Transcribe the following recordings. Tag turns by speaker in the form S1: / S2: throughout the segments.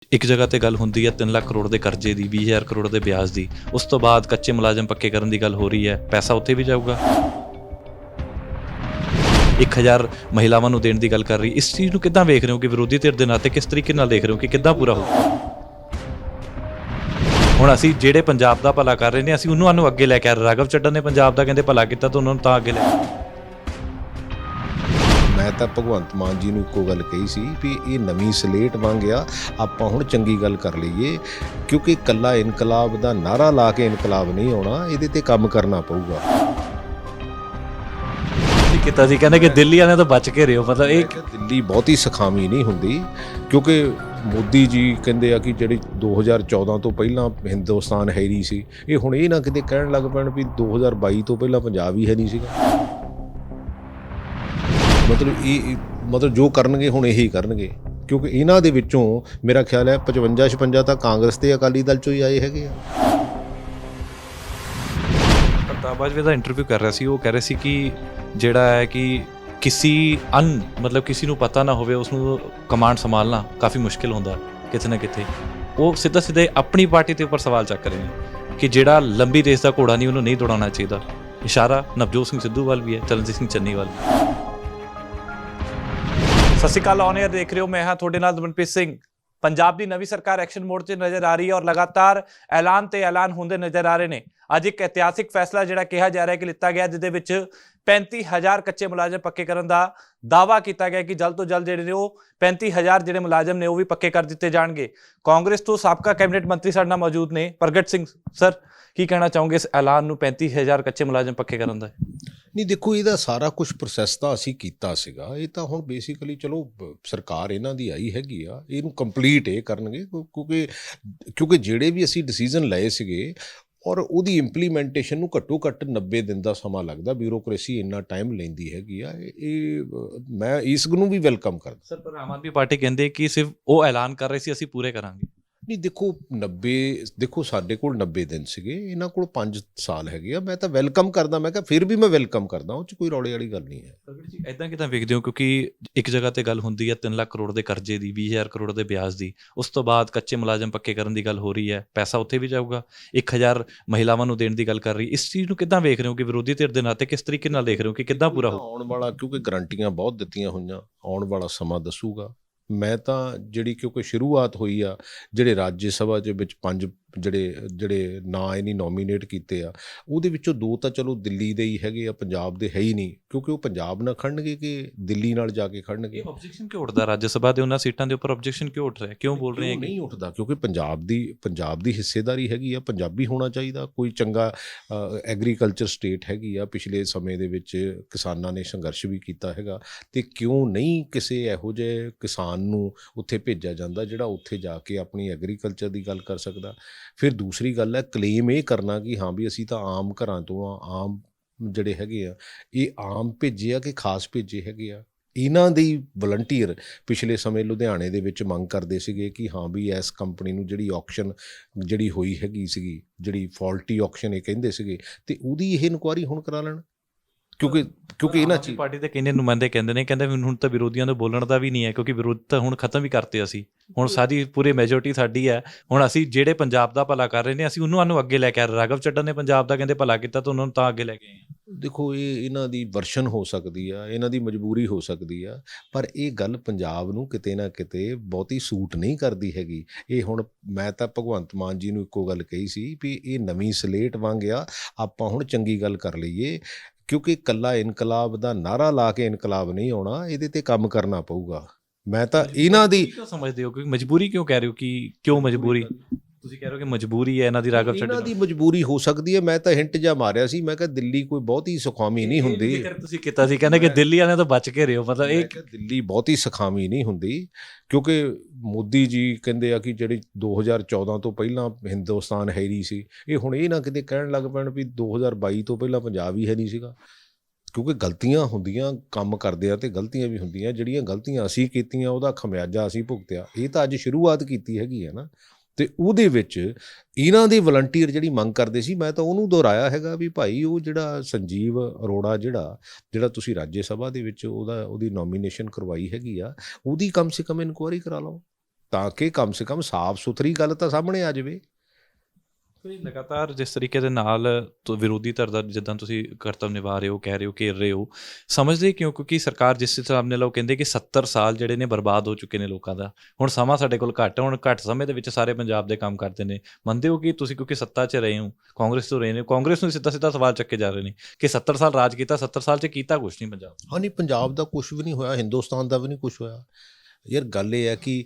S1: ਇੱਕ ਜਗ੍ਹਾ ਤੇ ਗੱਲ ਹੁੰਦੀ ਹੈ 3 ਲੱਖ ਕਰੋੜ ਦੇ ਕਰਜ਼ੇ ਦੀ, 20,000 ਕਰੋੜ ਦੇ ਵਿਆਜ ਦੀ। ਉਸ ਤੋਂ ਬਾਅਦ ਕੱਚੇ ਮੁਲਾਜ਼ਮ ਪੱਕੇ ਕਰਨ ਦੀ ਗੱਲ ਹੋ ਰਹੀ ਹੈ, ਪੈਸਾ ਉੱਥੇ ਵੀ ਜਾਊਗਾ। 1,000 ਮਹਿਲਾਵਾਂ ਨੂੰ ਦੇਣ ਦੀ ਗੱਲ ਕਰ ਰਹੀ। ਇਸ ਚੀਜ਼ ਨੂੰ ਕਿੱਦਾਂ ਵੇਖ ਰਹੇ ਹੋ ਕਿ ਵਿਰੋਧੀ ਧਿਰ ਦੇ ਨਾਤੇ ਕਿਸ ਤਰੀਕੇ ਨਾਲ ਦੇਖ ਰਹੇ ਹੋ ਕਿ ਕਿੱਦਾਂ ਪੂਰਾ ਹੋਊਗਾ? ਹੁਣ ਅਸੀਂ ਜਿਹੜੇ ਪੰਜਾਬ ਦਾ ਭਲਾ ਕਰ ਰਹੇ ਨੇ, ਅਸੀਂ ਉਹਨਾਂ ਨੂੰ ਅੱਗੇ ਲੈ ਕੇ ਆ ਰਹੇ। ਰਾਘਵ ਚੱਡਾ ਨੇ ਪੰਜਾਬ ਦਾ ਕਹਿੰਦੇ ਭਲਾ ਕੀਤਾ ਤਾਂ ਉਹਨਾਂ ਨੂੰ ਤਾਂ ਅੱਗੇ ਲੈ
S2: ਮੈਂ ਤਾਂ ਭਗਵੰਤ ਮਾਨ ਜੀ ਨੂੰ ਇੱਕੋ ਗੱਲ ਕਹੀ ਸੀ ਵੀ ਇਹ ਨਵੀਂ ਸਲੇਟ ਵਾਂਗ ਆ, ਆਪਾਂ ਹੁਣ ਚੰਗੀ ਗੱਲ ਕਰ ਲਈਏ, ਕਿਉਂਕਿ ਇਕੱਲਾ ਇਨਕਲਾਬ ਦਾ ਨਾਅਰਾ ਲਾ ਕੇ ਇਨਕਲਾਬ ਨਹੀਂ ਆਉਣਾ, ਇਹਦੇ ਤੇ ਕੰਮ ਕਰਨਾ ਪਊਗਾ।
S1: ਕੀਤਾ ਸੀ। ਕਹਿੰਦੇ ਕਿ ਦਿੱਲੀ ਵਾਲਿਆਂ ਤੋਂ ਬਚ ਕੇ ਰਹੋ। ਮਤਲਬ ਇਹ
S2: ਦਿੱਲੀ ਬਹੁਤੀ ਸਖਾਵੀ ਨਹੀਂ ਹੁੰਦੀ, ਕਿਉਂਕਿ ਮੋਦੀ ਜੀ ਕਹਿੰਦੇ ਆ ਕਿ ਜਿਹੜੀ 2014 ਤੋਂ ਪਹਿਲਾਂ ਹਿੰਦੁਸਤਾਨ ਹੈ ਨਹੀਂ ਸੀ, ਇਹ ਹੁਣ ਇਹ ਨਾ ਕਿਤੇ ਕਹਿਣ ਲੱਗ ਪੈਣ ਵੀ 2022 ਤੋਂ ਪਹਿਲਾਂ ਪੰਜਾਬ ਹੀ ਹੈ ਨਹੀਂ ਸੀਗਾ। ਮਤਲਬ ਜੋ ਕਰਨਗੇ ਹੁਣ ਇਹੀ ਕਰਨਗੇ, ਕਿਉਂਕਿ ਇਹਨਾਂ ਦੇ ਵਿੱਚੋਂ ਮੇਰਾ ਖਿਆਲ ਹੈ 55-56 ਤਾਂ ਕਾਂਗਰਸ ਤੇ ਅਕਾਲੀ ਦਲ ਚੋਂ ਹੀ ਆਏ ਹੈਗੇ ਆ।
S1: ਪ੍ਰਤਾਪ ਬਾਜਵਾ ਦਾ ਇੰਟਰਵਿਊ ਕਰ ਰਿਹਾ ਸੀ, ਉਹ ਕਹਿ ਰਹੇ ਸੀ ਕਿ ਜਿਹੜਾ ਹੈ ਕਿ ਕਿਸੇ ਨੂੰ ਪਤਾ ਨਾ ਹੋਵੇ ਉਸਨੂੰ ਕਮਾਂਡ ਸੰਭਾਲਣਾ ਕਾਫੀ ਮੁਸ਼ਕਿਲ ਹੁੰਦਾ ਕਿਤੇ ਨਾ ਕਿਤੇ। ਉਹ ਸਿੱਧੇ ਆਪਣੀ ਪਾਰਟੀ ਦੇ ਉੱਪਰ ਸਵਾਲ ਚੱਕ ਰਹੇ ਨੇ ਕਿ ਜਿਹੜਾ ਲੰਬੀ ਰੇਸ ਦਾ ਘੋੜਾ ਨਹੀਂ ਉਹਨੂੰ ਨਹੀਂ ਦੌੜਾਉਣਾ ਚਾਹੀਦਾ। ਇਸ਼ਾਰਾ ਨਵਜੋਤ ਸਿੰਘ ਸਿੱਧੂ ਵੱਲ ਵੀ ਹੈ, ਚਰਨਜੀਤ ਸਿੰਘ ਚੰਨੀ ਵੱਲ। ਸਤਿ ਸ਼੍ਰੀ ਅਕਾਲ, ਔਨ ਏਅਰ ਦੇਖ ਰਹੇ ਹੋ, ਮੈਂ ਹਾਂ ਤੁਹਾਡੇ ਨਾਲ ਦਮਨਪ੍ਰੀਤ ਸਿੰਘ। ਪੰਜਾਬ ਦੀ ਨਵੀਂ ਸਰਕਾਰ ਐਕਸ਼ਨ ਮੋਡ 'ਚ ਨਜ਼ਰ ਆ ਰਹੀ ਹੈ ਔਰ ਲਗਾਤਾਰ ਐਲਾਨ ਤੇ ਐਲਾਨ ਹੁੰਦੇ ਨਜ਼ਰ ਆ ਰਹੇ ਨੇ। ਅੱਜ ਇੱਕ ਇਤਿਹਾਸਿਕ ਫੈਸਲਾ ਜਿਹੜਾ ਕਿਹਾ ਜਾ ਰਿਹਾ ਕਿ ਲਿੱਤਾ ਗਿਆ, ਜਿਹਦੇ ਵਿੱਚ 35,000 ਕੱਚੇ ਮੁਲਾਜ਼ਮ ਪੱਕੇ ਕਰਨ ਦਾ ਦਾਅਵਾ ਕੀਤਾ ਗਿਆ ਕਿ ਜਲਦ ਤੋਂ ਜਲਦ ਜਿਹੜੇ ਨੇ ਉਹ 35,000 ਜਿਹੜੇ ਮੁਲਾਜ਼ਮ ਨੇ ਉਹ ਵੀ ਪੱਕੇ ਕਰ ਦਿੱਤੇ ਜਾਣਗੇ। ਕਾਂਗਰਸ ਤੋਂ ਸਾਬਕਾ ਕੈਬਨਿਟ ਮੰਤਰੀ ਸਾਡੇ ਨਾਲ ਮੌਜੂਦ ਨੇ, ਪ੍ਰਗਟ ਸਿੰਘ ਸਰ, ਕੀ ਕਹਿਣਾ ਚਾਹੋਗੇ ਇਸ ਐਲਾਨ ਨੂੰ 35,000 ਕੱਚੇ ਮੁਲਾਜ਼ਮ ਪੱਕੇ ਕਰਨ ਦਾ?
S2: ਨਹੀਂ ਦੇਖੋ, ਇਹਦਾ ਸਾਰਾ ਕੁਝ ਪ੍ਰੋਸੈਸ ਤਾਂ ਅਸੀਂ ਕੀਤਾ ਸੀਗਾ, ਇਹ ਤਾਂ ਹੁਣ ਬੇਸਿਕਲੀ ਚਲੋ ਸਰਕਾਰ ਇਹਨਾਂ ਦੀ ਆਈ ਹੈਗੀ ਆ, ਇਹਨੂੰ ਕੰਪਲੀਟ ਇਹ ਕਰਨਗੇ, ਕਿਉਂਕਿ ਜਿਹੜੇ ਵੀ ਅਸੀਂ ਡਿਸੀਜ਼ਨ ਲਏ ਸੀਗੇ ਔਰ ਉਹਦੀ ਇੰਪਲੀਮੈਂਟੇਸ਼ਨ ਨੂੰ ਘੱਟੋ ਘੱਟ 90 ਦਿਨ ਦਾ ਸਮਾਂ ਲੱਗਦਾ। ਬਿਊਰੋਕ੍ਰੇਸੀ ਇੰਨਾ ਟਾਈਮ ਲੈਂਦੀ ਹੈਗੀ ਆ, ਇਹ ਮੈਂ ਇਸ ਨੂੰ ਵੀ ਵੈਲਕਮ ਕਰਦਾ।
S1: ਸਰ, ਪਰ ਆਮ ਆਦਮੀ ਪਾਰਟੀ ਕਹਿੰਦੇ ਕਿ ਸਿਰਫ ਉਹ ਐਲਾਨ ਕਰ ਰਹੇ ਸੀ, ਅਸੀਂ ਪੂਰੇ ਕਰਾਂਗੇ।
S2: ਨਹੀਂ ਦੇਖੋ ਸਾਡੇ ਕੋਲ 90 ਦਿਨ ਸੀਗੇ, ਇਹਨਾਂ ਕੋਲ 5 ਸਾਲ ਹੈਗੇ ਆ। ਮੈਂ ਤਾਂ ਵੈਲਕਮ ਕਰਦਾ, ਮੈਂ ਕਿਹਾ ਫਿਰ ਵੀ ਮੈਂ ਵੈਲਕਮ ਕਰਦਾ, ਉਹ 'ਚ ਕੋਈ ਰੌਲੇ ਵਾਲੀ ਗੱਲ ਨਹੀਂ ਹੈ।
S1: ਪ੍ਰਗਟ ਜੀ, ਇੱਦਾਂ ਕਿੱਦਾਂ ਵੇਖਦੇ ਹੋ? ਕਿਉਂਕਿ ਇੱਕ ਜਗ੍ਹਾ ਤੇ ਗੱਲ ਹੁੰਦੀ ਹੈ 3 ਲੱਖ ਕਰੋੜ ਦੇ ਕਰਜ਼ੇ ਦੀ, 20,000 ਕਰੋੜ ਦੇ ਵਿਆਜ ਦੀ। ਉਸ ਤੋਂ ਬਾਅਦ ਕੱਚੇ ਮੁਲਾਜ਼ਮ ਪੱਕੇ ਕਰਨ ਦੀ ਗੱਲ ਹੋ ਰਹੀ ਹੈ, ਪੈਸਾ ਉੱਥੇ ਵੀ ਜਾਊਗਾ। 1,000 ਮਹਿਲਾਵਾਂ ਨੂੰ ਦੇਣ ਦੀ ਗੱਲ ਕਰ ਰਹੀ। ਇਸ ਚੀਜ਼ ਨੂੰ ਕਿੱਦਾਂ ਵੇਖ ਰਹੇ ਹੋ ਕਿ ਵਿਰੋਧੀ ਧਿਰ ਦੇ ਨਾਤੇ ਕਿਸ ਤਰੀਕੇ ਨਾਲ ਦੇਖ ਰਹੇ ਹੋ ਕਿ ਕਿੱਦਾਂ ਪੂਰਾ ਹੋਊ?
S2: ਆਉਣ ਵਾਲਾ, ਕਿਉਂਕਿ ਗਰੰਟੀਆਂ ਬਹੁਤ ਦਿੱਤੀਆਂ ਹੋਈਆਂ, ਆਉਣ ਵਾਲਾ ਸਮਾਂ ਦੱਸੂਗਾ। ਮੈਂ ਤਾਂ ਕਿਉਂਕਿ ਸ਼ੁਰੂਆਤ ਹੋਈ ਆ, ਜਿਹੜੇ ਰਾਜ ਸਭਾ ਦੇ ਵਿੱਚ 5 ਜਿਹੜੇ ਨਾਂ ਇਹਨੀ ਨੋਮੀਨੇਟ ਕੀਤੇ ਆ, ਉਹਦੇ ਵਿੱਚੋਂ 2 ਤਾਂ ਚਲੋ ਦਿੱਲੀ ਦੇ ਹੀ ਹੈਗੇ ਆ, ਪੰਜਾਬ ਦੇ ਹੈ ਹੀ ਨਹੀਂ, ਕਿਉਂਕਿ ਉਹ ਪੰਜਾਬ ਨਾਲ ਖੜਨਗੇ ਕਿ ਦਿੱਲੀ ਨਾਲ ਜਾ ਕੇ ਖੜਨਗੇ।
S1: ਆਬਜੈਕਸ਼ਨ ਕਿਉਂ ਉੱਠਦਾ ਰਾਜ ਸਭਾ ਦੇ ਉਹਨਾਂ ਸੀਟਾਂ ਦੇ ਉੱਪਰ? ਆਬਜੈਕਸ਼ਨ ਕਿਉਂ ਉੱਠ ਰਿਹਾ? ਕਿਉਂ ਬੋਲ ਰਹੇ ਹੈ?
S2: ਨਹੀਂ ਉੱਠਦਾ ਕਿਉਂਕਿ ਪੰਜਾਬ ਦੀ ਹਿੱਸੇਦਾਰੀ ਹੈਗੀ ਆ, ਪੰਜਾਬੀ ਹੋਣਾ ਚਾਹੀਦਾ। ਕੋਈ ਚੰਗਾ ਐਗਰੀਕਲਚਰ ਸਟੇਟ ਹੈਗੀ ਆ, ਪਿਛਲੇ ਸਮੇਂ ਦੇ ਵਿੱਚ ਕਿਸਾਨਾਂ ਨੇ ਸੰਘਰਸ਼ ਵੀ ਕੀਤਾ ਹੈਗਾ, ਅਤੇ ਕਿਉਂ ਨਹੀਂ ਕਿਸੇ ਇਹੋ ਜਿਹੇ ਕਿਸਾਨ ਨੂੰ ਉੱਥੇ ਭੇਜਿਆ ਜਾਂਦਾ ਜਿਹੜਾ ਉੱਥੇ ਜਾ ਕੇ ਆਪਣੀ ਐਗਰੀਕਲਚਰ ਦੀ ਗੱਲ ਕਰ ਸਕਦਾ। ਫਿਰ ਦੂਸਰੀ ਗੱਲ ਹੈ ਕਲੇਮ ਇਹ ਕਰਨਾ ਕਿ ਹਾਂ ਵੀ ਅਸੀਂ ਤਾਂ ਆਮ ਘਰਾਂ ਤੋਂ ਆ, ਆਮ ਜਿਹੜੇ ਹੈਗੇ ਆ, ਇਹ ਆਮ ਭੇਜੇ ਆ ਕਿ ਖਾਸ ਭੇਜੇ ਹੈਗੇ ਆ। ਇਹਨਾਂ ਦੀ ਵਲੰਟੀਅਰ ਪਿਛਲੇ ਸਮੇਂ ਲੁਧਿਆਣੇ ਦੇ ਵਿੱਚ ਮੰਗ ਕਰਦੇ ਸੀਗੇ ਕਿ ਹਾਂ ਵੀ ਇਸ ਕੰਪਨੀ ਨੂੰ ਜਿਹੜੀ ਔਕਸ਼ਨ ਜਿਹੜੀ ਹੋਈ ਹੈਗੀ ਸੀਗੀ, ਜਿਹੜੀ ਫਾਲਟੀ ਔਕਸ਼ਨ ਇਹ ਕਹਿੰਦੇ ਸੀਗੇ, ਅਤੇ ਉਹਦੀ ਇਹ ਇਨਕੁਆਇਰੀ ਹੁਣ ਕਰਾ ਲੈਣ, ਕਿਉਂਕਿ ਇਹਨਾਂ ਚ
S1: ਪਾਰਟੀ ਦੇ ਕਿੰਨੇ ਨੁਮਾਇੰਦੇ ਕਹਿੰਦੇ ਹੁਣ ਤਾਂ ਵਿਰੋਧੀਆਂ ਨੂੰ ਬੋਲਣ ਦਾ ਵੀ ਨਹੀਂ ਹੈ, ਕਿਉਂਕਿ ਵਿਰੋਧ ਤਾਂ ਹੁਣ ਖਤਮ ਵੀ ਕਰਤੇ ਅਸੀਂ। ਹੁਣ ਸਾਡੀ ਪੂਰੀ ਮੈਜੋਰਟੀ ਸਾਡੀ ਹੈ। ਹੁਣ ਅਸੀਂ ਜਿਹੜੇ ਪੰਜਾਬ ਦਾ ਭਲਾ ਕਰ ਰਹੇ ਨੇ, ਅਸੀਂ ਉਹਨਾਂ ਨੂੰ ਅੱਗੇ ਲੈ ਕੇ ਆ ਰਹੇ। ਰਾਘਵ ਚੱਡਾ ਨੇ ਪੰਜਾਬ ਦਾ ਕਹਿੰਦੇ ਭਲਾ ਕੀਤਾ ਤਾਂ ਉਹਨਾਂ ਨੂੰ ਤਾਂ ਅੱਗੇ ਲੈ ਕੇ ਆਏ ਹਾਂ।
S2: ਦੇਖੋ, ਇਹ ਇਹਨਾਂ ਦੀ ਵਰਸ਼ਨ ਹੋ ਸਕਦੀ ਆ, ਇਹਨਾਂ ਦੀ ਮਜਬੂਰੀ ਹੋ ਸਕਦੀ ਆ, ਪਰ ਇਹ ਗੱਲ ਪੰਜਾਬ ਨੂੰ ਕਿਤੇ ਨਾ ਕਿਤੇ ਬਹੁਤੀ ਸੂਟ ਨਹੀਂ ਕਰਦੀ ਹੈਗੀ। ਇਹ ਹੁਣ ਮੈਂ ਤਾਂ ਭਗਵੰਤ ਮਾਨ ਜੀ ਨੂੰ ਇੱਕੋ ਗੱਲ ਕਹੀ ਸੀ ਵੀ ਇਹ ਨਵੀਂ ਸਲੇਟ ਵਾਂਗ ਆ, ਆਪਾਂ ਹੁਣ ਚੰਗੀ ਗੱਲ ਕਰ ਲਈਏ, ਕਿਉਂਕਿ ਇਕੱਲਾ ਇਨਕਲਾਬ ਦਾ ਨਾਅਰਾ ਲਾ ਕੇ ਇਨਕਲਾਬ ਨਹੀਂ ਆਉਣਾ, ਇਹਦੇ ਤੇ ਕੰਮ ਕਰਨਾ ਪਊਗਾ। ਮੈਂ ਤਾਂ ਇਹਨਾਂ ਦੀ
S1: ਕਿਉਂ ਸਮਝਦੇ ਹੋ ਕਿ ਮਜਬੂਰੀ ਕਿਉਂ ਕਹਿ ਰਹੇ ਹੋ? ਕਿ ਕਿਉਂ ਮਜਬੂਰੀ? ਤੁਸੀਂ ਕਹਿ ਰਹੇ ਹੋ ਕਿ ਮਜਬੂਰੀ ਹੈ ਇਹਨਾਂ ਦੀ। ਰਾਘਵ ਚੱਡਾ
S2: ਇਹਨਾਂ ਦੀ ਮਜਬੂਰੀ ਹੋ ਸਕਦੀ ਹੈ। ਮੈਂ ਤਾਂ ਹਿੰਟ ਜਿਹਾ ਮਾਰਿਆ ਸੀ, ਮੈਂ ਕਿਹਾ ਦਿੱਲੀ ਕੋਈ ਬਹੁਤੀ ਸੁਖਾਵੀ ਨਹੀਂ ਹੁੰਦੀ।
S1: ਤੁਸੀਂ ਕੀਤਾ ਸੀ, ਕਹਿੰਦੇ ਕਿ ਦਿੱਲੀ ਵਾਲਿਆਂ ਤੋਂ ਬਚ ਕੇ ਰਹੋ। ਮਤਲਬ ਇਹ
S2: ਦਿੱਲੀ ਬਹੁਤੀ ਸੁਖਾਵੀ ਨਹੀਂ ਹੁੰਦੀ, ਕਿਉਂਕਿ ਮੋਦੀ ਜੀ ਕਹਿੰਦੇ ਆ ਕਿ ਜਿਹੜੀ 2014 ਤੋਂ ਪਹਿਲਾਂ ਹਿੰਦੁਸਤਾਨ ਹੈ ਨਹੀਂ ਸੀ, ਇਹ ਹੁਣ ਇਹ ਨਾ ਕਿਤੇ ਕਹਿਣ ਲੱਗ ਪੈਣ ਵੀ 2022 ਤੋਂ ਪਹਿਲਾਂ ਪੰਜਾਬ ਹੀ ਹੈ ਨਹੀਂ ਸੀਗਾ। ਕਿਉਂਕਿ ਗਲਤੀਆਂ ਹੁੰਦੀਆਂ, ਕੰਮ ਕਰਦੇ ਆ ਅਤੇ ਗਲਤੀਆਂ ਵੀ ਹੁੰਦੀਆਂ। ਜਿਹੜੀਆਂ ਗਲਤੀਆਂ ਅਸੀਂ ਕੀਤੀਆਂ ਉਹਦਾ ਖਮਿਆਜਾ ਅਸੀਂ ਭੁਗਤਿਆ। ਇਹ ਤਾਂ ਅੱਜ ਸ਼ੁਰੂਆਤ ਕੀਤੀ ਹੈਗੀ ਹੈ ਨਾ, ਅਤੇ ਉਹਦੇ ਵਿੱਚ ਇਹਨਾਂ ਦੇ ਵਲੰਟੀਅਰ ਜਿਹੜੀ ਮੰਗ ਕਰਦੇ ਸੀ, ਮੈਂ ਤਾਂ ਉਹਨੂੰ ਦੁਹਰਾਇਆ ਹੈਗਾ ਵੀ ਭਾਈ ਉਹ ਜਿਹੜਾ ਸੰਜੀਵ ਅਰੋੜਾ ਜਿਹੜਾ ਤੁਸੀਂ ਰਾਜ ਸਭਾ ਦੇ ਵਿੱਚ ਉਹਦੀ ਨੋਮੀਨੇਸ਼ਨ ਕਰਵਾਈ ਹੈਗੀ ਆ, ਉਹਦੀ ਕਮ ਸੇ ਕਮ ਇਨਕੁਆਇਰੀ ਕਰਾ ਲਓ। ਤਾਂ ਕਿ ਕਮ ਸੇ ਕਮ ਸਾਫ਼ ਸੁਥਰੀ ਗੱਲ ਤਾਂ ਸਾਹਮਣੇ ਆ ਜਾਵੇ।
S1: ਲਗਾਤਾਰ ਜਿਸ ਤਰੀਕੇ ਦੇ ਨਾਲ ਵਿਰੋਧੀ ਧਿਰ ਦਾ ਜਿੱਦਾਂ ਤੁਸੀਂ ਕਰਤੱਵ ਨਿਭਾ ਰਹੇ ਹੋ, ਕਹਿ ਰਹੇ ਹੋ, ਘੇਰ ਰਹੇ ਹੋ, ਸਮਝਦੇ ਕਿਉਂ? ਕਿਉਂਕਿ ਸਰਕਾਰ ਜਿਸ ਹਿਸਾਬ ਨਾਲ ਉਹ ਕਹਿੰਦੇ ਕਿ 70 ਸਾਲ ਜਿਹੜੇ ਨੇ ਬਰਬਾਦ ਹੋ ਚੁੱਕੇ ਨੇ ਲੋਕਾਂ ਦਾ, ਹੁਣ ਸਮਾਂ ਸਾਡੇ ਕੋਲ ਘੱਟ, ਹੁਣ ਘੱਟ ਸਮੇਂ ਦੇ ਵਿੱਚ ਸਾਰੇ ਪੰਜਾਬ ਦੇ ਕੰਮ ਕਰਦੇ ਨੇ। ਮੰਨਦੇ ਹੋ ਕਿ ਤੁਸੀਂ ਕਿਉਂਕਿ ਸੱਤਾ 'ਚ ਰਹੇ ਹੋ, ਕਾਂਗਰਸ ਤੋਂ ਰਹੇ ਨੇ, ਕਾਂਗਰਸ ਨੂੰ ਸਿੱਧਾ ਸਿੱਧਾ ਸਵਾਲ ਚੱਕੇ ਜਾ ਰਹੇ ਨੇ ਕਿ 70 ਸਾਲ ਰਾਜ ਕੀਤਾ, 70 ਸਾਲ 'ਚ ਕੀਤਾ ਕੁਛ ਨਹੀਂ ਪੰਜਾਬ।
S2: ਹਾਂ ਨਹੀਂ, ਪੰਜਾਬ ਦਾ ਕੁਛ ਵੀ ਨਹੀਂ ਹੋਇਆ, ਹਿੰਦੁਸਤਾਨ ਦਾ ਵੀ ਨਹੀਂ ਕੁਛ ਹੋਇਆ ਯਾਰ। ਗੱਲ ਇਹ ਹੈ ਕਿ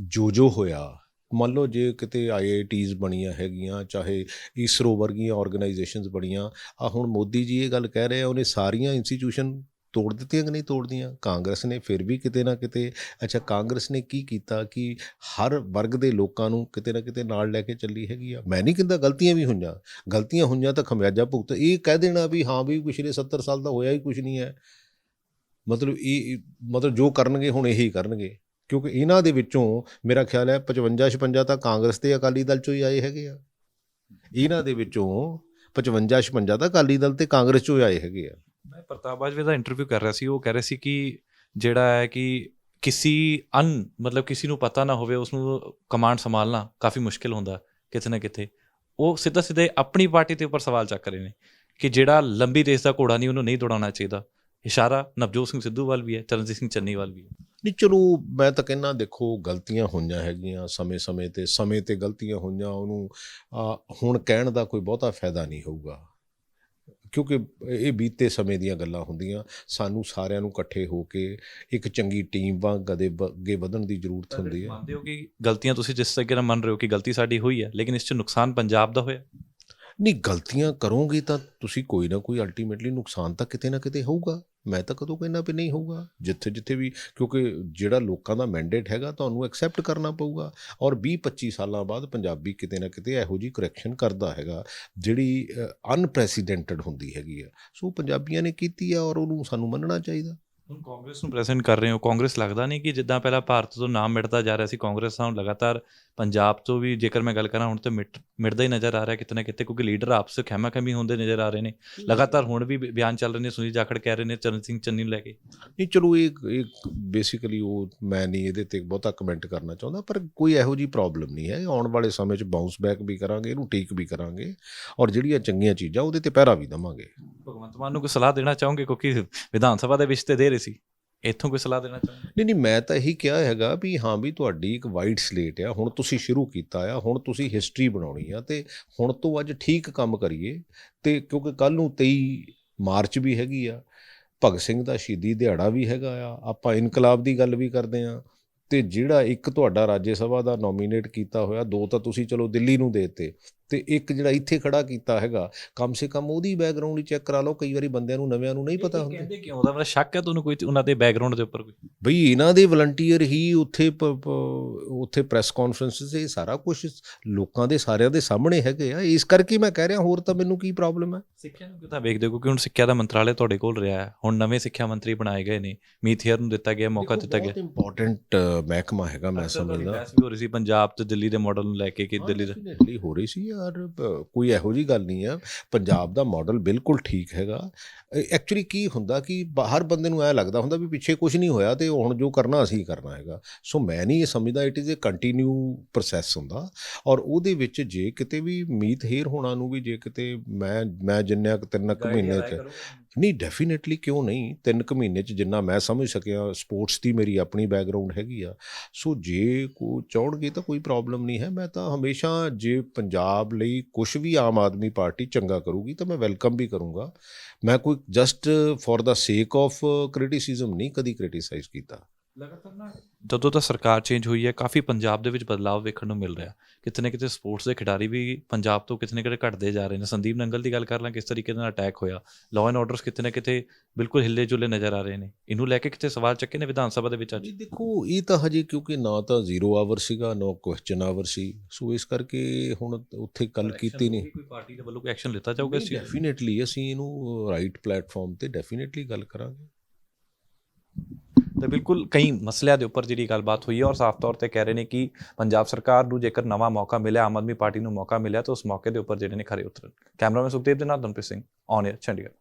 S2: ਜੋ ਹੋਇਆ, ਮੰਨ ਲਓ ਜੇ ਕਿਤੇ IITs ਬਣੀਆਂ ਹੈਗੀਆਂ, ਚਾਹੇ ਇਸਰੋ ਵਰਗੀਆਂ ਆਰਗੇਨਾਈਜੇਸ਼ਨਸ ਬਣੀਆਂ, ਹੁਣ ਮੋਦੀ ਜੀ ਇਹ ਗੱਲ ਕਹਿ ਰਹੇ ਆ, ਉਹਨੇ ਸਾਰੀਆਂ ਇੰਸਟੀਟਿਊਸ਼ਨ ਤੋੜ ਦਿੱਤੀਆਂ ਕਿ ਨਹੀਂ ਤੋੜਦੀਆਂ? ਕਾਂਗਰਸ ਨੇ ਫਿਰ ਵੀ ਕਿਤੇ ਨਾ ਕਿਤੇ, ਅੱਛਾ ਕਾਂਗਰਸ ਨੇ ਕੀ ਕੀਤਾ ਕਿ ਹਰ ਵਰਗ ਦੇ ਲੋਕਾਂ ਨੂੰ ਕਿਤੇ ਨਾ ਕਿਤੇ ਨਾਲ ਲੈ ਕੇ ਚੱਲੀ ਹੈਗੀ ਆ। ਮੈਂ ਨਹੀਂ ਕਹਿੰਦਾ ਗਲਤੀਆਂ ਵੀ ਹੋਈਆਂ, ਗਲਤੀਆਂ ਹੋਈਆਂ ਤਾਂ ਖਮਿਆਜਾ ਭੁਗਤ। ਇਹ ਕਹਿ ਦੇਣਾ ਵੀ ਹਾਂ ਵੀ ਪਿਛਲੇ 70 ਸਾਲ ਦਾ ਹੋਇਆ ਹੀ ਕੁਛ ਨਹੀਂ ਹੈ, ਮਤਲਬ ਜੋ ਕਰਨਗੇ ਹੁਣ ਇਹੀ ਕਰਨਗੇ, ਕਿਉਂਕਿ ਇਹਨਾਂ ਦੇ ਵਿੱਚੋਂ ਮੇਰਾ ਖਿਆਲ ਹੈ 55-56 ਤਾਂ ਕਾਂਗਰਸ ਤੇ ਅਕਾਲੀ ਦਲ 'ਚੋਂ ਹੀ ਆਏ ਹੈਗੇ ਆ। ਇਹਨਾਂ ਦੇ ਵਿੱਚੋਂ 55-56 ਤਾਂ ਅਕਾਲੀ ਦਲ ਤੇ ਕਾਂਗਰਸ 'ਚੋਂ ਹੀ ਆਏ ਹੈਗੇ ਆ।
S1: ਮੈਂ ਪ੍ਰਤਾਪ ਬਾਜਵਾ ਦਾ ਇੰਟਰਵਿਊ ਕਰ ਰਿਹਾ ਸੀ, ਉਹ ਕਹਿ ਰਹੇ ਸੀ ਕਿ ਜਿਹੜਾ ਹੈ ਕਿ ਕਿਸੇ ਨੂੰ ਪਤਾ ਨਾ ਹੋਵੇ ਉਸਨੂੰ ਕਮਾਂਡ ਸੰਭਾਲਣਾ ਕਾਫੀ ਮੁਸ਼ਕਿਲ ਹੁੰਦਾ ਕਿਤੇ ਨਾ ਕਿਤੇ। ਉਹ ਸਿੱਧੇ ਆਪਣੀ ਪਾਰਟੀ ਦੇ ਉੱਪਰ ਸਵਾਲ ਚੱਕ ਰਹੇ ਨੇ ਕਿ ਜਿਹੜਾ ਲੰਬੀ ਰੇਸ ਦਾ ਘੋੜਾ ਨਹੀਂ, ਉਹਨੂੰ ਨਹੀਂ ਦੌੜਾਉਣਾ ਚਾਹੀਦਾ। ਇਸ਼ਾਰਾ ਨਵਜੋਤ ਸਿੰਘ ਸਿੱਧੂ ਵੱਲ ਵੀ ਹੈ, ਚਰਨਜੀਤ ਸਿੰਘ ਚੰਨੀ ਵੱਲ ਵੀ ਹੈ।
S2: ਨਹੀਂ ਚਲੋ, ਮੈਂ ਤਾਂ ਕਹਿੰਦਾ ਦੇਖੋ ਗਲਤੀਆਂ ਹੋਈਆਂ ਹੈਗੀਆਂ, ਸਮੇਂ ਤੇ ਗਲਤੀਆਂ ਹੋਈਆਂ, ਉਹਨੂੰ ਹੁਣ ਕਹਿਣ ਦਾ ਕੋਈ ਬਹੁਤਾ ਫਾਇਦਾ ਨਹੀਂ ਹੋਊਗਾ, ਕਿਉਂਕਿ ਇਹ ਬੀਤੇ ਸਮੇਂ ਦੀਆਂ ਗੱਲਾਂ ਹੁੰਦੀਆਂ। ਸਾਨੂੰ ਸਾਰਿਆਂ ਨੂੰ ਇਕੱਠੇ ਹੋ ਕੇ ਇੱਕ ਚੰਗੀ ਟੀਮ ਵਾਂਗ ਅੱਗੇ ਵਧਣ ਦੀ ਜ਼ਰੂਰਤ ਹੁੰਦੀ ਹੈ।
S1: ਮੰਨਦੇ ਹੋ ਕਿ ਗਲਤੀਆਂ, ਤੁਸੀਂ ਜਿਸ ਤਰੀਕੇ ਨਾਲ ਮੰਨ ਰਹੇ ਹੋ ਕਿ ਗਲਤੀ ਸਾਡੀ ਹੋਈ ਹੈ, ਲੇਕਿਨ ਇਸ 'ਚ ਨੁਕਸਾਨ ਪੰਜਾਬ ਦਾ ਹੋਇਆ?
S2: ਨਹੀਂ, ਗਲਤੀਆਂ ਕਰੋਗੇ ਤਾਂ ਤੁਸੀਂ ਕੋਈ ਨਾ ਕੋਈ ਅਲਟੀਮੇਟਲੀ ਨੁਕਸਾਨ ਤਾਂ ਕਿਤੇ ਨਾ ਕਿਤੇ ਹੋਊਗਾ। ਮੈਂ ਤਾਂ ਕਦੋਂ ਕਹਿੰਦਾ ਵੀ ਨਹੀਂ ਹੋਊਗਾ, ਜਿੱਥੇ ਵੀ, ਕਿਉਂਕਿ ਜਿਹੜਾ ਲੋਕਾਂ ਦਾ ਮੈਂਡੇਟ ਹੈਗਾ ਤੁਹਾਨੂੰ ਐਕਸੈਪਟ ਕਰਨਾ ਪਊਗਾ। ਔਰ 20-25 ਸਾਲਾਂ ਬਾਅਦ ਪੰਜਾਬੀ ਕਿਤੇ ਨਾ ਕਿਤੇ ਇਹੋ ਜਿਹੀ ਕਰੈਕਸ਼ਨ ਕਰਦਾ ਹੈਗਾ ਜਿਹੜੀ ਅਨਪ੍ਰੈਸੀਡੈਂਟਡ ਹੁੰਦੀ ਹੈਗੀ ਆ। ਸੋ ਪੰਜਾਬੀਆਂ ਨੇ ਕੀਤੀ ਆ ਔਰ ਉਹਨੂੰ ਸਾਨੂੰ ਮੰਨਣਾ ਚਾਹੀਦਾ।
S1: ਹੁਣ ਕਾਂਗਰਸ ਨੂੰ ਪ੍ਰੈਜ਼ੈਂਟ ਕਰ ਰਹੇ ਹੋ, ਕਾਂਗਰਸ ਲੱਗਦਾ ਨਹੀਂ ਕਿ ਜਿੱਦਾਂ ਪਹਿਲਾਂ ਭਾਰਤ ਤੋਂ ਨਾਮ ਮਿਟਦਾ ਜਾ ਰਿਹਾ ਸੀ, ਕਾਂਗਰਸ ਤਾਂ ਹੁਣ ਲਗਾਤਾਰ ਪੰਜਾਬ ਤੋਂ ਵੀ, ਜੇਕਰ ਮੈਂ ਗੱਲ ਕਰਾਂ, ਹੁਣ ਤਾਂ ਮਿਟਦਾ ਹੀ ਨਜ਼ਰ ਆ ਰਿਹਾ ਕਿਤੇ ਨਾ ਕਿਤੇ, ਕਿਉਂਕਿ ਲੀਡਰ ਆਪਸ ਖਹਿਮਾ ਖਹਿਮੀ ਹੁੰਦੇ ਨਜ਼ਰ ਆ ਰਹੇ ਨੇ ਲਗਾਤਾਰ। ਹੁਣ ਵੀ ਬਿਆਨ ਚੱਲ ਰਹੇ ਨੇ, ਸੁਨੀਲ ਜਾਖੜ ਕਹਿ ਰਹੇ ਨੇ ਚਰਨ ਸਿੰਘ ਚੰਨੀ ਨੂੰ ਲੈ ਕੇ।
S2: ਨਹੀਂ ਚਲੋ, ਇਹ ਬੇਸਿਕਲੀ ਉਹ ਮੈਂ ਨਹੀਂ ਇਹਦੇ 'ਤੇ ਬਹੁਤਾ ਕਮੈਂਟ ਕਰਨਾ ਚਾਹੁੰਦਾ, ਪਰ ਕੋਈ ਇਹੋ ਜਿਹੀ ਪ੍ਰੋਬਲਮ ਨਹੀਂ ਹੈ। ਆਉਣ ਵਾਲੇ ਸਮੇਂ 'ਚ ਬਾਊਂਸ ਬੈਕ ਵੀ ਕਰਾਂਗੇ, ਇਹਨੂੰ ਠੀਕ ਵੀ ਕਰਾਂਗੇ, ਔਰ ਜਿਹੜੀਆਂ ਚੰਗੀਆਂ ਚੀਜ਼ਾਂ ਉਹਦੇ 'ਤੇ ਪਹਿਰਾ ਵੀ ਦੇਵਾਂਗੇ।
S1: ਭਗਵੰਤ ਮਾਨ ਨੂੰ ਕੋਈ ਸਲਾਹ ਦੇਣਾ ਚਾਹੋਗੇ, ਕਿਉਂਕਿ ਵਿਧਾਨ ਸਭਾ ਦੇ ਵਿੱਚ ਤੇ ਦੇ ਰਹੇ ਸੀ, ਇੱਥੋਂ ਕੋਈ ਸਲਾਹ ਦੇਣਾ ਚਾਹੁੰਦੇ?
S2: ਨਹੀਂ, ਮੈਂ ਤਾਂ ਇਹੀ ਕਿਹਾ ਹੈਗਾ ਵੀ ਹਾਂ ਵੀ ਤੁਹਾਡੀ ਇੱਕ ਵਾਈਡ ਸਲੇਟ ਆ, ਹੁਣ ਤੁਸੀਂ ਸ਼ੁਰੂ ਕੀਤਾ ਆ, ਹੁਣ ਤੁਸੀਂ ਹਿਸਟਰੀ ਬਣਾਉਣੀ ਆ, ਅਤੇ ਹੁਣ ਤੋਂ ਅੱਜ ਠੀਕ ਕੰਮ ਕਰੀਏ। ਅਤੇ ਕਿਉਂਕਿ ਕੱਲ੍ਹ ਨੂੰ 23 ਮਾਰਚ ਵੀ ਹੈਗੀ ਆ, ਭਗਤ ਸਿੰਘ ਦਾ ਸ਼ਹੀਦੀ ਦਿਹਾੜਾ ਵੀ ਹੈਗਾ ਆ, ਆਪਾਂ ਇਨਕਲਾਬ ਦੀ ਗੱਲ ਵੀ ਕਰਦੇ ਹਾਂ। ਅਤੇ ਜਿਹੜਾ ਇੱਕ ਤੁਹਾਡਾ ਰਾਜ ਸਭਾ ਦਾ ਨੋਮੀਨੇਟ ਕੀਤਾ ਹੋਇਆ, 2 ਤਾਂ ਤੁਸੀਂ ਚਲੋ ਦਿੱਲੀ ਨੂੰ ਦੇ ਦਿੱਤੇ, ਅਤੇ ਇੱਕ ਜਿਹੜਾ ਇੱਥੇ ਖੜਾ ਕੀਤਾ ਹੈਗਾ, ਕਮ ਸੇ ਕਮ ਉਹਦੀ ਬੈਕਗਰਾਊਂਡ ਹੀ ਚੈੱਕ ਕਰਾ ਲਓ। ਕਈ ਵਾਰੀ ਬੰਦਿਆਂ ਨੂੰ, ਨਵਿਆਂ ਨੂੰ ਨਹੀਂ ਪਤਾ ਹੁੰਦਾ।
S1: ਕਹਿੰਦੇ ਕਿਉਂ? ਉਹਦਾ ਸ਼ੱਕ ਹੈ ਤੁਹਾਨੂੰ ਕੋਈ ਉਹਨਾਂ ਦੇ ਬੈਕਗਰਾਊਂਡ ਦੇ ਉੱਪਰ ਕੋਈ?
S2: ਬਈ ਇਹਨਾਂ ਦੇ ਵਲੰਟੀਅਰ ਹੀ ਉੱਥੇ ਪ੍ਰੈਸ ਕਾਨਫਰੰਸ 'ਤੇ ਸਾਰਾ ਕੁਛ ਲੋਕਾਂ ਦੇ ਸਾਰਿਆਂ ਦੇ ਸਾਹਮਣੇ ਹੈਗੇ ਆ, ਇਸ ਕਰਕੇ ਮੈਂ ਕਹਿ ਰਿਹਾ, ਹੋਰ ਤਾਂ ਮੈਨੂੰ ਕੀ ਪ੍ਰੋਬਲਮ ਹੈ।
S1: ਸਿੱਖਿਆ ਨੂੰ ਕਿੱਦਾਂ ਵੇਖਦੇ ਹੋ? ਕਿਉਂਕਿ ਹੁਣ ਸਿੱਖਿਆ ਦਾ ਮੰਤਰਾਲੇ ਤੁਹਾਡੇ ਕੋਲ ਰਿਹਾ ਹੈ, ਹੁਣ ਨਵੇਂ ਸਿੱਖਿਆ ਮੰਤਰੀ ਬਣਾਏ ਗਏ ਨੇ, ਮੀਤ ਹੇਅਰ ਨੂੰ ਦਿੱਤਾ ਗਿਆ ਮੌਕਾ, ਦਿੱਤਾ ਗਿਆ।
S2: ਬਹੁਤ ਇੰਪੋਰਟੈਂਟ ਮਹਿਕਮਾ ਹੈਗਾ, ਮੈਂ ਸਮਝਦਾ।
S1: ਬਹਿਸ ਵੀ ਹੋ ਰਹੀ ਸੀ ਪੰਜਾਬ ਤੇ ਦਿੱਲੀ ਦੇ ਮਾਡਲ ਨੂੰ ਲੈ ਕੇ ਕਿ ਦਿੱਲੀ ਦਾ
S2: ਹੋ ਰਹੀ ਸੀ ਯਾਰ, ਕੋਈ ਇਹੋ ਜਿਹੀ ਗੱਲ ਨਹੀਂ ਆ। ਪੰਜਾਬ ਦਾ ਮਾਡਲ ਬਿਲਕੁਲ ਠੀਕ ਹੈਗਾ। ਐਕਚੁਅਲੀ ਕੀ ਹੁੰਦਾ ਕਿ ਹਰ ਬੰਦੇ ਨੂੰ ਐਂ ਲੱਗਦਾ ਹੁੰਦਾ ਵੀ ਪਿੱਛੇ ਕੁਝ ਨਹੀਂ ਹੋਇਆ ਅਤੇ ਹੁਣ ਜੋ ਕਰਨਾ ਅਸੀਂ ਕਰਨਾ ਹੈਗਾ। ਸੋ ਮੈਂ ਨਹੀਂ ਇਹ ਸਮਝਦਾ, it is a continue process ਹੁੰਦਾ। ਔਰ ਉਹਦੇ ਵਿੱਚ ਜੇ ਕਿਤੇ ਵੀ ਮੀਤ ਹੇਅਰ ਹੋਣਾ ਨੂੰ ਵੀ ਜੇ ਕਿਤੇ ਮੈਂ ਜਿੰਨਾ ਕੁ 3 ਮਹੀਨੇ 'ਚ, ਨਹੀਂ ਡੈਫੀਨੇਟਲੀ ਕਿਉਂ ਨਹੀਂ, 3 ਮਹੀਨੇ 'ਚ ਜਿੰਨਾ ਮੈਂ ਸਮਝ ਸਕਿਆ, ਸਪੋਰਟਸ ਦੀ ਮੇਰੀ ਆਪਣੀ ਬੈਕਗਰਾਊਂਡ ਹੈਗੀ ਆ। ਸੋ ਜੇ ਕੋਈ ਚਾਹਣਗੇ ਤਾਂ ਕੋਈ ਪ੍ਰੋਬਲਮ ਨਹੀਂ ਹੈ। ਮੈਂ ਤਾਂ ਹਮੇਸ਼ਾ ਜੇ ਪੰਜਾਬ ਲਈ ਕੁਛ ਵੀ ਆਮ ਆਦਮੀ ਪਾਰਟੀ ਚੰਗਾ ਕਰੂਗੀ ਤਾਂ ਮੈਂ ਵੈਲਕਮ ਵੀ ਕਰੂੰਗਾ। ਮੈਂ ਕੋਈ ਜਸਟ ਫॉर ਦਾ ਸੇਕ ਆਫ ਕ੍ਰਿਟਿਸਿਜ਼ਮ ਨਹੀਂ ਕਦੀ ਕ੍ਰਿਟੀਸਾਈਜ਼ ਕੀਤਾ।
S1: ਲਗਾਤਾਰ ਨਾ ਜਦੋਂ ਤਾਂ ਸਰਕਾਰ ਚੇਂਜ ਹੋਈ ਹੈ, ਕਾਫੀ ਪੰਜਾਬ ਦੇ ਵਿੱਚ ਬਦਲਾਅ ਵੇਖਣ ਨੂੰ ਮਿਲ ਰਿਹਾ। ਕਿਤੇ ਨਾ ਕਿਤੇ ਸਪੋਰਟਸ ਦੇ ਖਿਡਾਰੀ ਵੀ ਪੰਜਾਬ ਤੋਂ ਕਿਤੇ ਨਾ ਕਿਤੇ ਘਟਦੇ ਜਾ ਰਹੇ ਨੇ। ਸੰਦੀਪ ਨੰਗਲ ਦੀ ਗੱਲ ਕਰ ਲਾਂ, ਕਿਸ ਤਰੀਕੇ ਨਾਲ ਅਟੈਕ ਹੋਇਆ, ਲਾਅ ਐਂਡ ਆਰਡਰਸ ਕਿਤੇ ਨਾ ਕਿਤੇ ਬਿਲਕੁਲ ਹਿੱਲੇ ਜੁਲੇ ਨਜ਼ਰ ਆ ਰਹੇ ਨੇ। ਇਹਨੂੰ ਲੈ ਕੇ ਕਿਤੇ ਸਵਾਲ ਚੱਕੇ ਨੇ ਵਿਧਾਨ ਸਭਾ ਦੇ ਵਿੱਚ ਅੱਜ?
S2: ਦੇਖੋ, ਇਹ ਤਾਂ ਹਜੇ ਕਿਉਂਕਿ ਨਾ ਤਾਂ 0 ਆਵਰ ਸੀਗਾ, ਨਾ ਕੁਐਸਚਨ ਆਵਰ ਸੀ, ਸੋ ਇਸ ਕਰਕੇ ਹੁਣ ਉੱਥੇ ਗੱਲ ਕੀਤੀ ਨਹੀਂ।
S1: ਕੋਈ ਪਾਰਟੀ ਦੇ ਵੱਲੋਂ ਕੋਈ ਐਕਸ਼ਨ ਲਿੱਤਾ ਜਾਊਗਾ?
S2: ਡੈਫੀਨੇਟਲੀ ਅਸੀਂ ਇਹਨੂੰ ਰਾਈਟ ਪਲੇਟਫਾਰਮ 'ਤੇ ਡੈਫੀਨੇਟਲੀ ਗੱਲ ਕਰਾਂਗੇ।
S1: ਤਾਂ ਬਿਲਕੁਲ ਕਈ ਮਸਲਿਆਂ ਦੇ ਉੱਪਰ ਜਿਹੜੀ ਗੱਲਬਾਤ ਹੋਈ ਹੈ, ਔਰ ਸਾਫ਼ ਤੌਰ 'ਤੇ ਕਹਿ ਰਹੇ ਨੇ ਕਿ ਪੰਜਾਬ ਸਰਕਾਰ ਨੂੰ ਜੇਕਰ ਨਵਾਂ ਮੌਕਾ ਮਿਲਿਆ, ਆਮ ਆਦਮੀ ਪਾਰਟੀ ਨੂੰ ਮੌਕਾ ਮਿਲਿਆ, ਤਾਂ ਉਸ ਮੌਕੇ ਦੇ ਉੱਪਰ ਜਿਹੜੇ ਨੇ ਖਰੇ ਉਤਰਨ। ਕੈਮਰਾਮੈਨ ਸੁਖਦੇਵ ਦੇ ਨਾਲ ਦਨਪ੍ਰੀਤ ਸਿੰਘ, ਔਨ ਏਅਰ, ਚੰਡੀਗੜ੍ਹ।